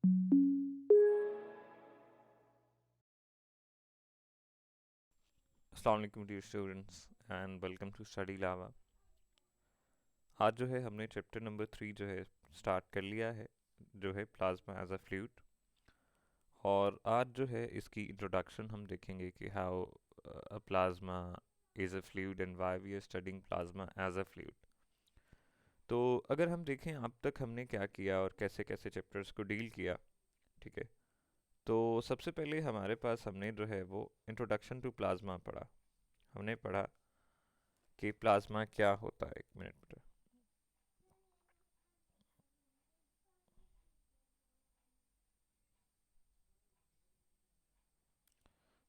अस्सलाम वालेकुम dear students and welcome to study lava. आज जो है हमने चैप्टर नंबर 3 जो है स्टार्ट कर लिया है, जो है प्लाज्मा एज अ फ्लूइड। और आज जो है इसकी इंट्रोडक्शन हम देखेंगे कि how a plasma is a fluid and why we are studying plasma as a fluid. तो अगर हम देखें अब तक हमने क्या किया और कैसे कैसे चैप्टर्स को डील किया, ठीक है। तो सबसे पहले हमारे पास हमने जो है वो इंट्रोडक्शन टू प्लाज्मा पढ़ा। हमने पढ़ा कि प्लाज्मा क्या होता है। एक मिनट।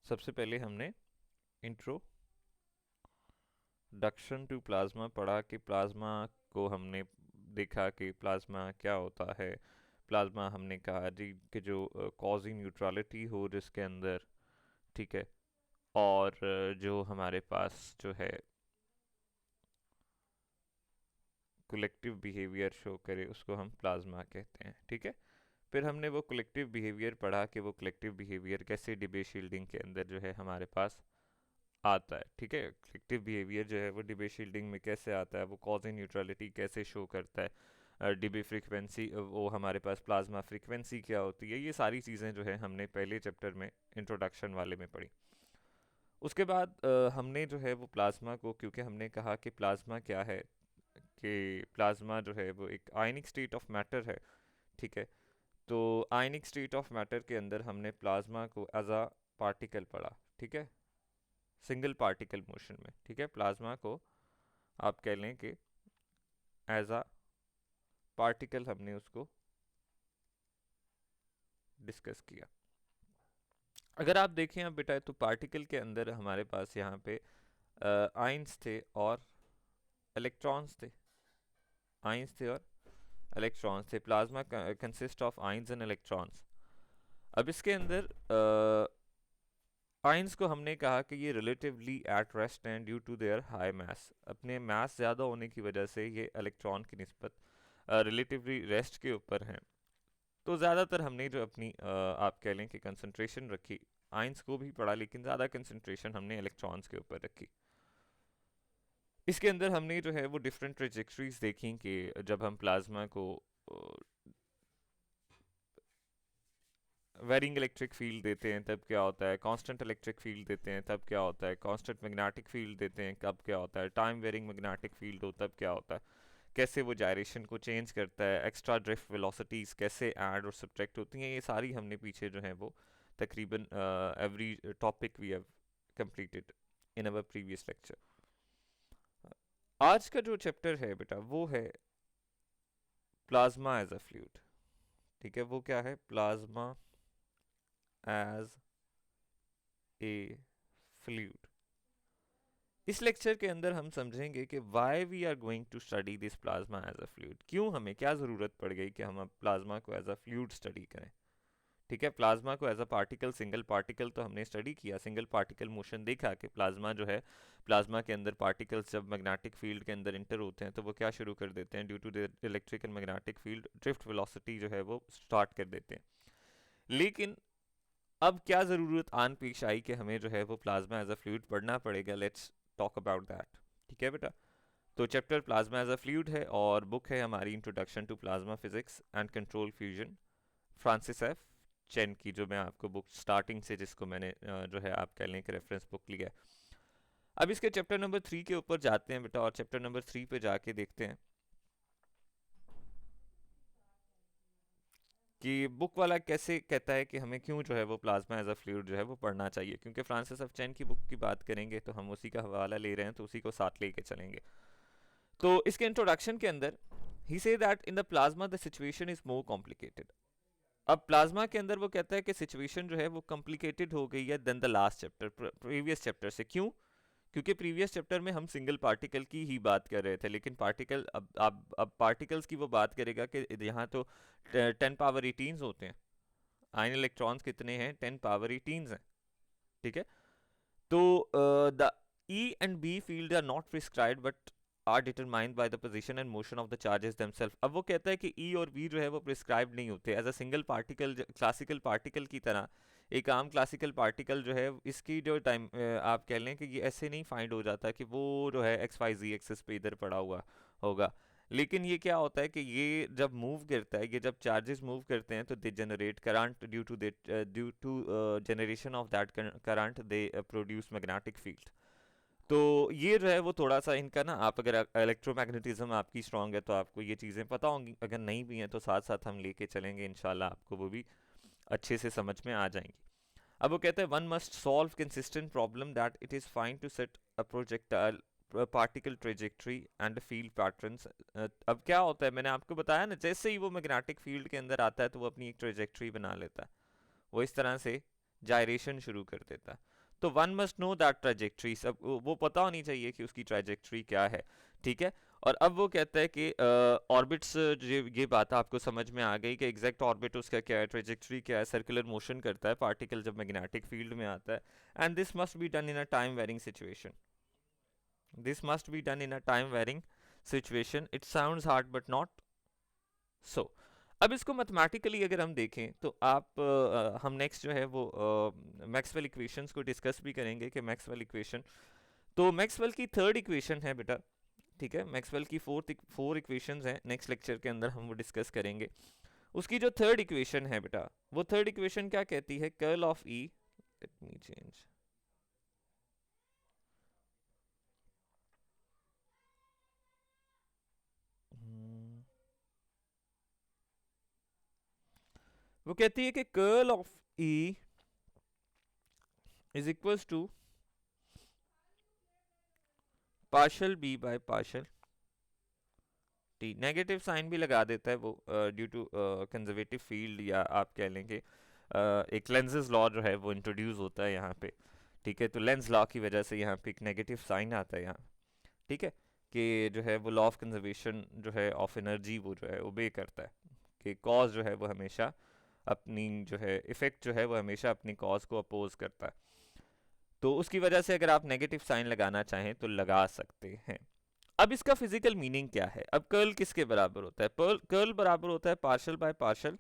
सबसे पहले हमने इंट्रोडक्शन टू प्लाज्मा पढ़ा कि प्लाज्मा को हमने देखा कि प्लाज्मा क्या होता है। प्लाज्मा हमने कहा जी कि जो कॉजी न्यूट्रलिटी हो जिसके अंदर, ठीक है। और जो हमारे पास जो है कलेक्टिव बिहेवियर शो करे उसको हम प्लाज्मा कहते हैं, ठीक है। फिर हमने वो कलेक्टिव बिहेवियर पढ़ा कि वो कलेक्टिव बिहेवियर कैसे डिबे शील्डिंग के अंदर जो है हमारे पास आता है, ठीक है। कलेक्टिव बिहेवियर जो है वो डिबे शील्डिंग में कैसे आता है, वो कॉज इन न्यूट्रलिटी कैसे शो करता है, डिबे फ्रीक्वेंसी, वो हमारे पास प्लाज्मा फ्रीक्वेंसी क्या होती है, ये सारी चीज़ें जो है हमने पहले चैप्टर में इंट्रोडक्शन वाले में पढ़ी। उसके बाद हमने जो है वो प्लाज्मा को, क्योंकि हमने कहा कि प्लाज्मा क्या है, कि प्लाज्मा जो है वो एक आयनिक स्टेट ऑफ मैटर है, ठीक है। तो आयनिक स्टेट ऑफ मैटर के अंदर हमने प्लाज्मा को एज अ पार्टिकल पढ़ा, ठीक है, सिंगल पार्टिकल मोशन में, ठीक है। प्लाज्मा को आप कह लें कि एज अ पार्टिकल हमने उसको डिस्कस किया। अगर आप देखें अब बेटा, तो पार्टिकल के अंदर हमारे पास यहाँ पे आइंस थे और इलेक्ट्रॉन्स थे। आइंस थे और इलेक्ट्रॉन्स थे। Plasma consist of ions and electrons. अब इसके अंदर आइंस को हमने कहा कि ये relatively at rest and due to their high mass, अपने मास ज़्यादा होने की वजह से ये इलेक्ट्रॉन की निस्बत रिलेटिवली रेस्ट के ऊपर हैं। तो ज़्यादातर हमने जो अपनी आप कह लें कि कंसंट्रेशन रखी, आइंस को भी पढ़ा लेकिन ज़्यादा कंसंट्रेशन हमने इलेक्ट्रॉन्स के ऊपर रखी। इसके अंदर हमने जो है वो डिफरेंट ट्रेजेक्टरीज देखी कि जब हम प्लाज्मा को वेरिंग इलेक्ट्रिक फील्ड देते हैं तब क्या होता है, कांस्टेंट इलेक्ट्रिक फील्ड देते हैं तब क्या होता है, कांस्टेंट मैग्नेटिक फील्ड देते हैं तब क्या होता है, टाइम वेरिंग मैग्नेटिक फील्ड हो तब क्या होता है, कैसे वो जायरेशन को चेंज करता है, एक्स्ट्रा ड्रिफ्ट वेलोसिटीज़ कैसे ऐड और सब्ट्रैक्ट होती हैं, ये सारी हमने पीछे जो है वो तकरीबन every topic we have completed in our previous lecture. आज का जो चैप्टर है बेटा वो है प्लाज्मा एज अ फ्लूइड, ठीक है। वो क्या है, प्लाज्मा एज ए फ्लूइड। इस लेक्चर के अंदर हम समझेंगे कि why we are going to study this plasma as a fluid, क्यों हमें क्या ज़रूरत पड़ गई कि हम अब प्लाज्मा को एज अ फ्लूइड स्टडी करें, ठीक है। प्लाज्मा को as a particle, single particle तो हमने स्टडी किया, सिंगल पार्टिकल मोशन देखा कि प्लाज्मा जो है, प्लाज्मा के अंदर पार्टिकल्स जब मैग्नेटिक फील्ड के अंदर इंटर होते हैं तो वो क्या शुरू कर देते हैं, due to the electric and magnetic field drift velocity जो है वो स्टार्ट कर देते हैं। लेकिन अब क्या ज़रूरत आन पेश आई कि हमें जो है वो प्लाज्मा एज अ फ्लूइड पढ़ना पड़ेगा। लेट्स टॉक अबाउट दैट, ठीक है बेटा। तो chapter plasma as a fluid है और बुक है हमारी introduction to plasma physics and control fusion, Francis F Chen की, जो मैं आपको बुक स्टार्टिंग से जिसको मैंने जो है आप कह लें कि रेफरेंस बुक लिया है। अब इसके चैप्टर नंबर 3 के ऊपर जाते हैं बेटा और चैप्टर नंबर 3 पे जाके देखते हैं कि बुक वाला कैसे कहता है कि हमें क्यों जो है वो प्लाज्मा एज अ फ्लूइड जो है वो पढ़ना चाहिए। क्योंकि फ्रांसिस एफ चेन की बुक की बात करेंगे तो हम उसी का हवाला ले रहे हैं तो उसी को साथ लेके चलेंगे। तो इसके इंट्रोडक्शन के अंदर ही से that in the plasma the situation is more complicated. अब प्लाज्मा के अंदर वो कहता है कि सिचुएशन जो है वो कॉम्प्लिकेटेड हो गई है than the last chapter, previous chapter से। क्यों? क्योंकि प्रीवियस चैप्टर में हम सिंगल पार्टिकल की ही बात कर रहे थे, लेकिन पार्टिकल अब पार्टिकल्स की वो बात करेगा कि यहाँ तो 10 पावर 18 होते हैं। आयन इलेक्ट्रॉन्स कितने हैं? 10 पावर 18 हैं, ठीक है। तो the E and B field are not prescribed but are determined by the position and motion of the charges themselves. अब वो कहता है कि ई और वी जो है वो प्रिस्क्राइब नहीं होते as a single particle, classical particle की तरह। एक आम क्लासिकल पार्टिकल जो है इसकी जो टाइम आप कह लें कि ये ऐसे नहीं फाइंड हो जाता कि वो जो है एक्स वाई जी एक्सिस पे इधर पड़ा हुआ होगा। लेकिन ये क्या होता है कि ये जब मूव करता है, ये जब चार्जेस मूव करते हैं तो they generate current, due to generation of that current they produce magnetic field. तो ये जो है वो थोड़ा सा इनका ना, आप अगर इलेक्ट्रोमैग्नेटिज्म आपकी स्ट्रांग है तो आपको ये चीज़ें पता होंगी, अगर नहीं भी हैं तो साथ साथ हम लेके चलेंगे इंशाल्लाह, आपको वो भी अच्छे से समझ में आ जाएंगी। अब वो कहते हैं one must solve consistent problem that it is fine to set a projectile particle trajectory and field patterns. अब क्या होता है, मैंने आपको बताया ना, जैसे ही वो मैग्नेटिक फील्ड के अंदर आता है तो वो अपनी एक ट्रेजेक्ट्री बना लेता है, वो इस तरह से जायरेशन शुरू कर देता है। तो one must know that trajectory, सब वो पता होनी चाहिए कि उसकी ट्रेजेक्ट्री क्या है, ठीक है। और अब वो कहता है कि ऑर्बिट्स, ये बात आपको समझ में आ गई कि एग्जैक्ट ऑर्बिट उसका क्या है, ट्रेजेक्ट्री क्या है, सर्कुलर मोशन करता है पार्टिकल जब मैग्नेटिक फील्ड में आता है। And this must be done in a time varying situation, this must be done in a time varying situation. It sounds hard but not so. अब इसको मैथमेटिकली अगर हम देखें तो आप हम नेक्स्ट जो है वो मैक्सवेल इक्वेशंस को डिस्कस भी करेंगे कि मैक्सवेल इक्वेशन, तो मैक्सवेल की थर्ड इक्वेशन है बेटा, ठीक है। मैक्सवेल की फोर इक्वेशंस हैं, नेक्स्ट लेक्चर के अंदर हम वो डिस्कस करेंगे। उसकी जो थर्ड इक्वेशन है बेटा, वो थर्ड इक्वेशन क्या कहती है, curl of E, let me change, वो कहती है कि curl of E is equals to partial B by partial t. Negative sign भी लगा देता है वो ड्यू टू कंजर्वेटिव फील्ड, या आप कह लेंगे एक लेंसेज लॉ जो है वो इंट्रोड्यूस होता है यहाँ पे, ठीक है। तो लेंस लॉ की वजह से यहाँ पे एक नेगेटिव साइन आता है यहाँ, ठीक है, कि जो है वो लॉ ऑफ कंजर्वेशन जो है ऑफ एनर्जी वो जो है ओबे करता है, कि कॉज जो है वो हमेशा अपनी जो है इफेक्ट जो है वो हमेशा अपनी कॉज को अपोज करता है। तो उसकी वजह से अगर आप नेगेटिव साइन लगाना चाहें तो लगा सकते हैं। अब इसका फिजिकल मीनिंग क्या है, अब कर्ल किसके बराबर होता है, कर्ल बराबर होता है partial by partial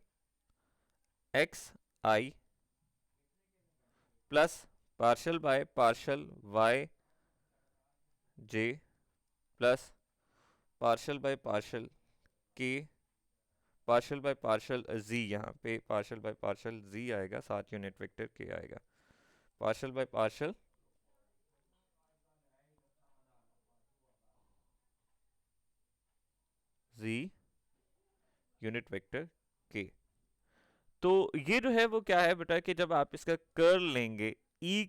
x i plus partial by partial y j plus partial by partial k partial by partial z, यहाँ पे पार्शल बाय पार्शल जी आएगा, साथ यूनिट वेक्टर के आएगा, partial by partial ji unit vector के। तो ये जो है वो क्या है बेटा कि जब आप इसका कर्ल लेंगे, ई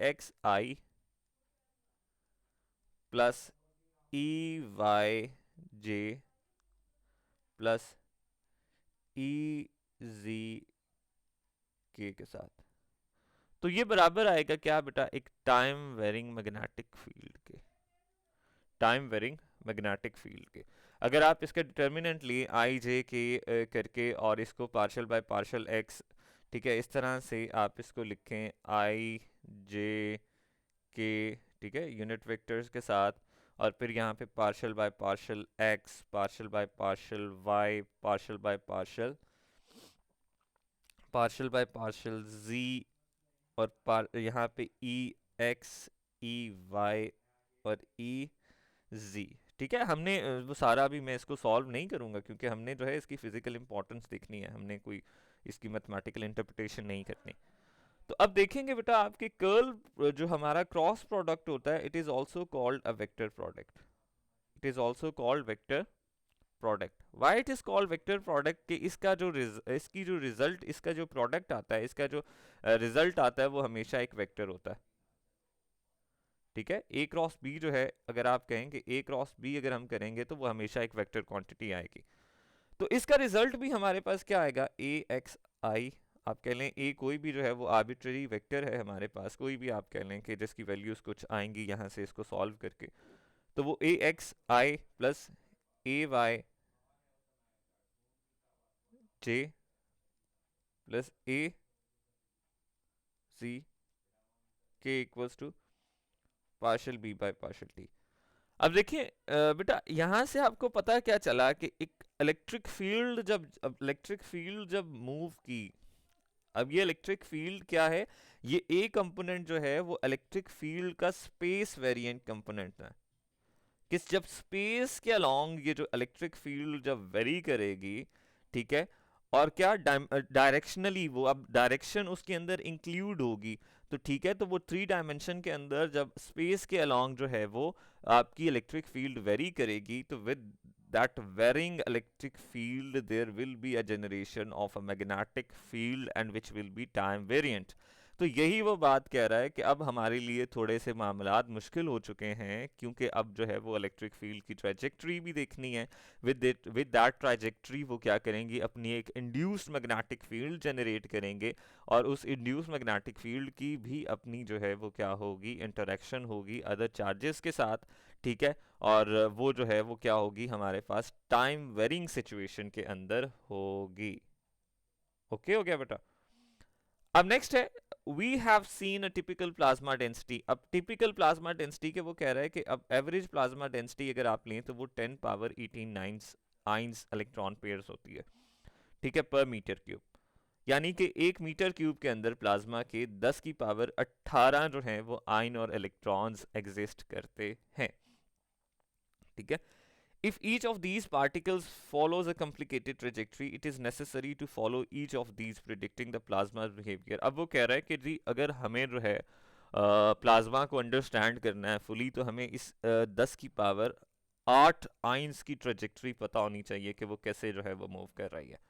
x i plus E Y j plus ई जी के साथ, तो ये बराबर आएगा क्या बेटा, एक टाइम वेरिंग मैग्नेटिक फील्ड के, टाइम वेरिंग मैग्नेटिक फील्ड के। अगर आप इसका डिटर्मिनेंट लिए आई जे के करके और इसको पार्शल बाय पार्शल एक्स, ठीक है, इस तरह से आप इसको लिखें आई जे के, ठीक है, यूनिट वेक्टर्स के साथ, और फिर यहाँ पे partial by partial x, partial by partial y, partial by partial z, और यहाँ पे ई एक्स, ई वाई और ई जी, ठीक है। हमने वो सारा अभी मैं इसको सॉल्व नहीं करूँगा क्योंकि हमने जो है इसकी फिजिकल इंपॉर्टेंस देखनी है, हमने कोई इसकी मैथमेटिकल इंटरप्रिटेशन नहीं करनी। तो अब देखेंगे बेटा, आपके कर्ल जो हमारा क्रॉस प्रोडक्ट होता है, it is also called a vector product, it is also called vector product. Why it is called vector product, कि इसका जो इसकी जो रिजल्ट, इसका जो प्रोडक्ट आता है, इसका जो रिजल्ट आता है वो हमेशा एक वेक्टर होता है, ठीक है। ए क्रॉस बी जो है, अगर आप कहें कि ए क्रॉस बी अगर हम करेंगे तो वो हमेशा एक वेक्टर क्वांटिटी आएगी। तो इसका रिजल्ट भी हमारे पास क्या आएगा, ए एक्स आई, आप कह लें ए कोई भी जो है वो आर्बिट्ररी वेक्टर है हमारे पास, कोई भी आप कह लें कि जिसकी वैल्यूज कुछ आएंगी यहाँ से इसको सॉल्व करके, तो वो A x i plus A y j plus A c k equals to partial B by partial t. अब देखिए बेटा यहाँ से आपको पता क्या चला कि एक इलेक्ट्रिक फील्ड जब मूव की, अब ये इलेक्ट्रिक फील्ड क्या है, ये ए कंपोनेंट जो है वो इलेक्ट्रिक फील्ड का स्पेस वेरिएंट कंपोनेंट है। किस जब स्पेस के अलोंग ये जो इलेक्ट्रिक फील्ड जब वेरी करेगी, ठीक है, और क्या डायरेक्शनली वो अब डायरेक्शन उसके अंदर इंक्लूड होगी, तो ठीक है, तो वो थ्री डायमेंशन के अंदर जब स्पेस के अलोंग जो है वो आपकी इलेक्ट्रिक फील्ड वेरी करेगी, तो with that varying electric field there will be a generation of a magnetic field and which will be time variant। तो यही वो बात कह रहा है कि अब हमारे लिए थोड़े से मामलात मुश्किल हो चुके हैं, क्योंकि अब जो है वो इलेक्ट्रिक फील्ड की ट्रैजेक्टरी भी देखनी है। विद दैट ट्रैजेक्टरी वो क्या करेंगी, अपनी एक इंड्यूस्ड मैग्नेटिक फील्ड जनरेट करेंगे, और उस इंड्यूस्ड मैग्नेटिक फील्ड की भी अपनी जो है वो क्या होगी, इंटरेक्शन होगी अदर चार्जेस के साथ, ठीक है, और वो जो है वो क्या होगी हमारे पास टाइम वेरिंग सिचुएशन के अंदर होगी। ओके हो गया बेटा। अब नेक्स्ट है we have seen a typical plasma density. अब टिपिकल प्लाज्मा डेंसिटी के वो कह रहा है कि अब एवरेज प्लाज्मा डेंसिटी अगर आप लें तो वो 10 power 18 nines ions electron pairs होती है, ठीक है, पर मीटर क्यूब। यानी कि 1 मीटर क्यूब के अंदर प्लाज्मा के 10 की पावर 18 जो है वो आइन और इलेक्ट्रॉन्स एग्जिस्ट करते हैं, ठीक है। If each of these particles follows a complicated trajectory, it is necessary to follow each of these predicting the plasma's behavior। अब वो कह रहा है कि जी अगर हमें जो है प्लाज्मा को अंडरस्टैंड करना है फुली, तो हमें इस 10 की पावर 8 आइंस की ट्रेजेक्ट्री पता होनी चाहिए कि वो कैसे जो है वो मूव कर रही है।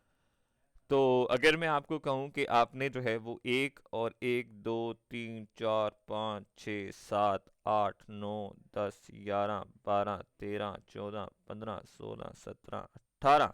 तो अगर मैं आपको कहूँ कि आपने जो है वो एक और एक दो तीन चार पाँच छः सात आठ नौ 10 11 12 13 14 15 16 17 18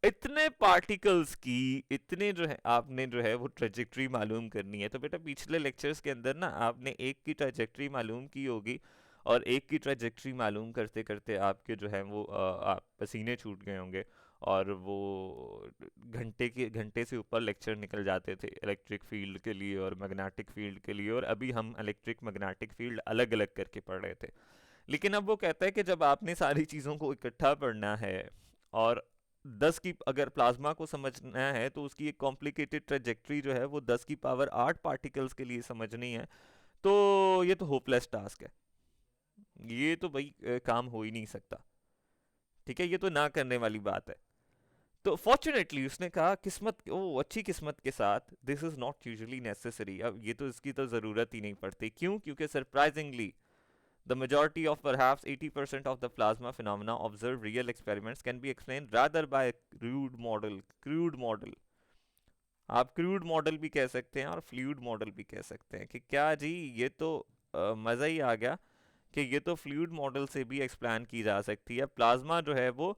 इतने पार्टिकल्स की, इतने जो है आपने जो है वो ट्रेजेक्ट्री मालूम करनी है। तो बेटा पिछले लेक्चर्स के अंदर ना आपने एक की ट्रेजेक्ट्री मालूम की होगी, और एक की ट्रेजेक्ट्री मालूम करते करते आपके जो है वो आप पसीने छूट गए होंगे, और वो घंटे से ऊपर लेक्चर निकल जाते थे इलेक्ट्रिक फील्ड के लिए और मैग्नेटिक फील्ड के लिए, और अभी हम इलेक्ट्रिक मैग्नेटिक फील्ड अलग अलग करके पढ़ रहे थे। लेकिन अब वो कहता है कि जब आपने सारी चीज़ों को इकट्ठा पढ़ना है, और 10 की अगर प्लाज्मा को समझना है तो उसकी एक कॉम्प्लिकेटेड ट्रेजेक्ट्री जो है वो 10 की पावर 8 पार्टिकल्स के लिए समझनी है, तो ये तो होपलेस टास्क है, ये तो भाई काम हो ही नहीं सकता, ठीक है, ये तो ना करने वाली बात है। तो फॉर्चुनेटली उसने कहा किस्मत, ओ अच्छी किस्मत के साथ, this is not usually necessary. अब ये तो इसकी तो ज़रूरत ही नहीं पड़ती, क्यों, क्योंकि surprisingly the majority of perhaps 80% of the plasma phenomena observed real experiments can be explained rather by a crude model। आप क्रूड मॉडल भी कह सकते हैं और फ्लूइड मॉडल भी कह सकते हैं कि क्या जी ये तो मज़ा ही आ गया कि ये तो फ्लूइड मॉडल से भी एक्सप्लेन की जा सकती है। प्लाज्मा जो है वो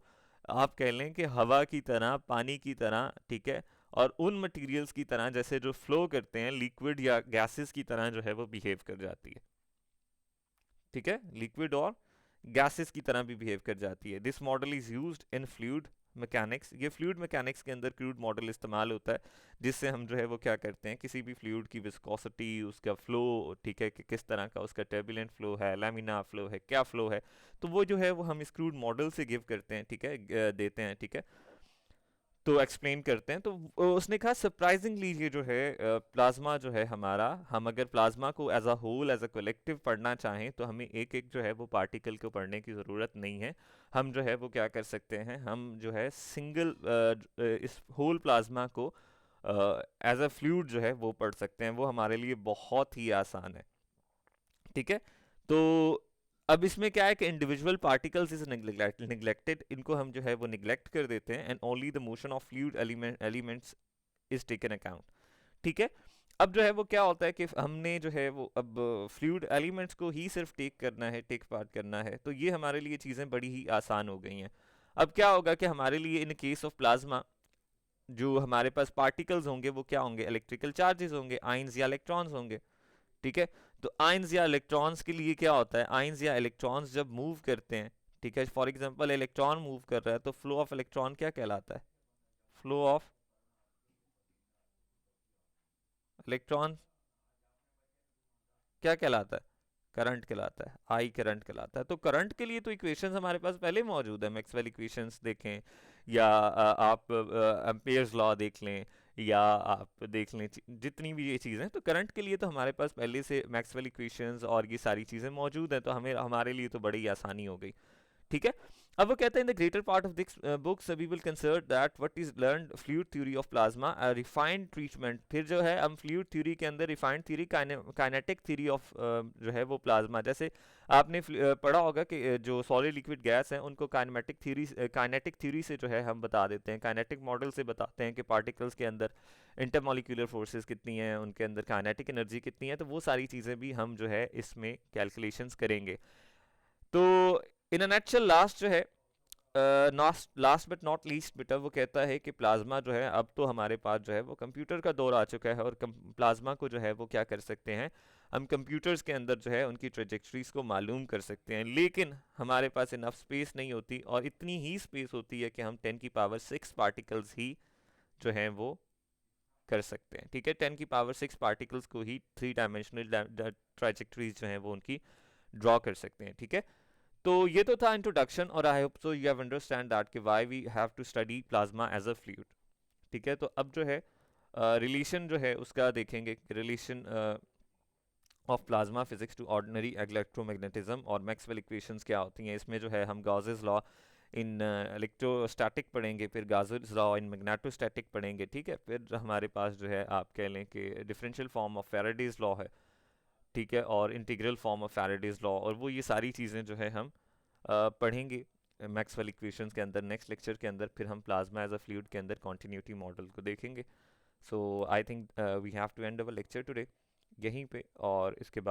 आप कह लें कि हवा की तरह, पानी की तरह, ठीक है, और उन मटेरियल्स की तरह जैसे जो फ्लो करते हैं लिक्विड या गैसेस की तरह जो है वो बिहेव कर जाती है, ठीक है, लिक्विड और गैसेस की तरह भी बिहेव कर जाती है। This model is used in fluid mechanics. ये फ्लूइड मैकेनिक्स के अंदर क्रूड मॉडल इस्तेमाल होता है, जिससे हम जो है वो क्या करते हैं, किसी भी फ्लूइड की विस्कोसिटी, उसका फ्लो, ठीक है, कि किस तरह का उसका टर्बुलेंट फ्लो है, लैमिना फ्लो है, क्या फ्लो है, तो वो जो है वो हम इस क्रूड मॉडल से गिव करते हैं, ठीक है, देते हैं, ठीक है, तो एक्सप्लेन करते हैं। तो उसने कहा सरप्राइजिंगली ये जो है प्लाज्मा जो है हमारा, हम अगर प्लाज्मा को as a whole as a collective पढ़ना चाहें तो हमें एक एक जो है वो पार्टिकल को पढ़ने की ज़रूरत नहीं है। हम जो है वो क्या कर सकते हैं, हम जो है सिंगल इस होल प्लाज्मा को एज अ फ्लूइड जो है वो पढ़ सकते हैं, वो हमारे लिए बहुत ही आसान है, ठीक है। तो अब इसमें क्या है कि इंडिविजुअल पार्टिकल्स इज निगलेक्टेड, इनको हम जो है वो निगलेक्ट कर देते हैं, and only the motion of fluid elements is taken account, ठीक है। अब जो है वो क्या होता है कि हमने जो है वो अब फ्लूइड एलिमेंट्स को ही सिर्फ टेक करना है, टेक पार्ट करना है, तो ये हमारे लिए चीज़ें बड़ी ही आसान हो गई हैं। अब क्या होगा कि हमारे लिए इन केस ऑफ प्लाज्मा जो हमारे पास पार्टिकल्स होंगे वो क्या होंगे, इलेक्ट्रिकल चार्जेस होंगे, आइंस या इलेक्ट्रॉन्स होंगे, ठीक है। तो आइंस या इलेक्ट्रॉन्स के लिए क्या होता है, आइंस या इलेक्ट्रॉन्स जब मूव करते हैं, ठीक है, फॉर एग्जांपल इलेक्ट्रॉन मूव कर रहा है तो फ्लो ऑफ इलेक्ट्रॉन क्या कहलाता है, फ्लो ऑफ इलेक्ट्रॉन क्या कहलाता है, करंट कहलाता है, आई करंट कहलाता है। तो करंट के लिए तो इक्वेशंस हमारे पास पहले मौजूद है, मैक्सवेल इक्वेशंस देखें, या आप एम्पेयर्स लॉ देख लें, या आप देख लें जितनी भी ये चीज़ें, तो करंट के लिए तो हमारे पास पहले से मैक्सवेल इक्वेशंस और ये सारी चीज़ें मौजूद हैं, तो हमें हमारे लिए तो बड़ी आसानी हो गई। ठीक है। अब वो कहते हैं, in the greater part of this books we will consider that what is learned fluid theory of plasma refined treatment. फिर जो है हम फ्लूइड थ्योरी के अंदर refined theory, kinetic theory of जो है वो प्लाज्मा, जैसे आपने पढ़ा होगा कि जो सॉलिड लिक्विड गैस हैं उनको काइनेटिक थ्योरी से जो है हम बता देते हैं, काइनेटिक मॉडल से बताते हैं कि पार्टिकल्स के अंदर इंटरमोलिकुलर फोर्सेस कितनी हैं, उनके अंदर काइनेटिक एनर्जी कितनी है, तो वो सारी चीज़ें भी हम जो है इसमें कैलकुलेशंस करेंगे। तो इन अ नटशेल लास्ट जो है, लास्ट बट नॉट लीस्ट बेटा, वो कहता है कि प्लाज्मा जो है, अब तो हमारे पास जो है वो कंप्यूटर का दौर आ चुका है, और प्लाज्मा को जो है वो क्या कर सकते हैं, हम कंप्यूटर्स के अंदर जो है उनकी ट्रेजेक्ट्रीज को मालूम कर सकते हैं। लेकिन हमारे पास इनफ स्पेस नहीं होती, और इतनी ही स्पेस होती है कि हम 10⁶ पार्टिकल्स ही जो हैं वो कर सकते हैं। ठीक है, 10⁶ पार्टिकल्स को ही 3 डायमेंशनल ट्राइजेक्टरीज जो हैं वो उनकी ड्रॉ कर सकते हैं। ठीक है, तो ये तो था इंट्रोडक्शन, और I hope so you have understand that कि why we have to study plasma as a fluid. ठीक है, तो अब जो है रिलेशन जो है उसका देखेंगे, relation of plasma physics to ordinary electromagnetism, और मैक्सवेल इक्वेशंस क्या होती हैं। इसमें जो है हम गाउसेस लॉ इन इलेक्ट्रोस्टैटिक पढ़ेंगे, फिर गाउसेस लॉ इन मैग्नेटोस्टैटिक पढ़ेंगे। ठीक है, फिर हमारे पास जो है आप कह लें कि differential form of Faraday's law है। ठीक है, और integral form of Faraday's law, और वो ये सारी चीज़ें जो है हम पढ़ेंगे मैक्सवेल इक्वेशंस के अंदर नेक्स्ट लेक्चर के अंदर। फिर हम प्लाज्मा एज अ फ्लूइड के अंदर कॉन्टिन्यूटी मॉडल को देखेंगे। So I think we have to end our lecture today यहीं पे, और इसके बाद